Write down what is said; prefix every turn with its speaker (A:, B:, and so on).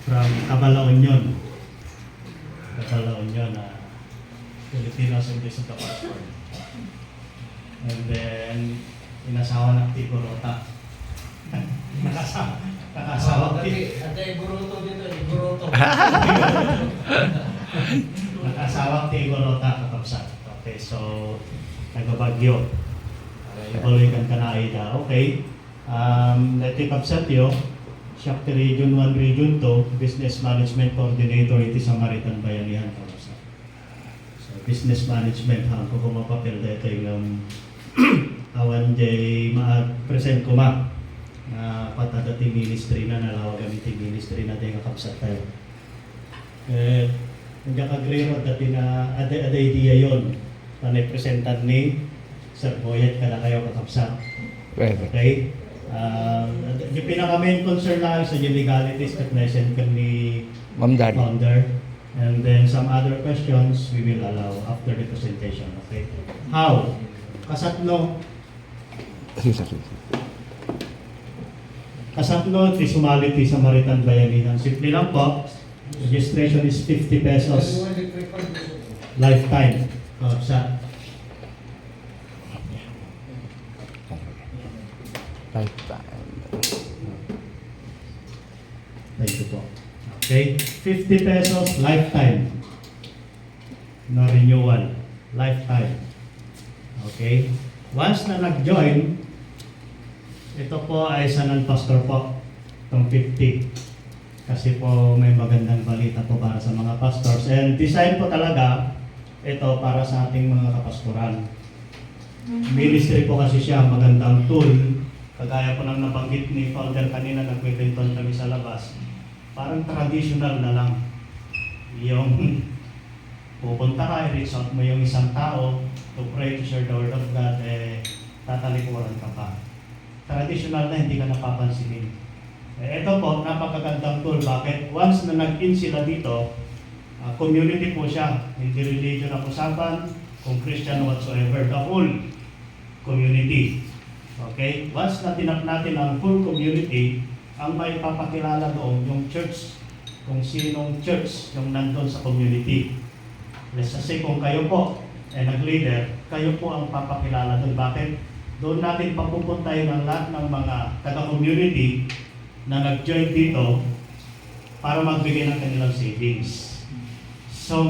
A: from Cabalaon yun. Cabalaon yun, Filipinos and this of the passport. And then, inasawa ng Tico Rota. Nakasawa
B: Ate, Guruto dito, Guruto.
A: Nakasawa Tico Rota, kakapsat. Okay, so, nagabagyo. Ibalikan ka na ida. Okay. Nati kapsat yo, Shakti Region 1, Region 2, Business Management Coordinator, iti Samaritan Bayanihan. So, Business Management, ko kumapapil dito yung awan jay ma-present ko ma na patadating ministry na nalawag gamitin ministry na tayo kakapsat tayo. Nagkakagrero dati na ada idea yun na presentan ni Sir Boyet ka na kayo kakapsat. Okay? Yung pinaka-main concern lang sa legalities at na-send ka ni
C: Ma'am Dari.
A: Founder. And then some other questions we will allow after the presentation. Okay? How? Kasatno, ti sumali ti Samaritan Bayanihan. Simple lang po. Registration is 50 pesos. Lifetime. Sa
C: Lifetime.
A: Thank you po. Okay? 50 pesos lifetime. No renewal. Lifetime. Okay? Once na nag-join, ito po ay sa non-pastor po, itong 50. Kasi po may magandang balita po para sa mga pastors. And design po talaga ito para sa ating mga kapastoran. Ministry po kasi siya, magandang tool. Kagaya po ng nabanggit ni Founder kanina, nag-Quinton kami sa labas. Parang traditional na lang. Yung pupunta ka, i-reach out mo yung isang tao to pray, to share the word of God, tatalikuran ka pa. Traditional na, hindi ka napapansinin. Ito po, napakagandang tool. Bakit? Once na nag-in sila dito, community po siya. Hindi religion ang usapan, kung Christian whatsoever, the whole community. Okay? Once na tinap natin ang full community, ang may papakilala doon yung church, kung sinong church yung nandun sa community. Let's say kung kayo po nag-leader, kayo po ang papakilala doon. Bakit? Doon natin papupuntahin ang lahat ng mga taga-community na nag-join dito para magbigay ng kanilang savings. So,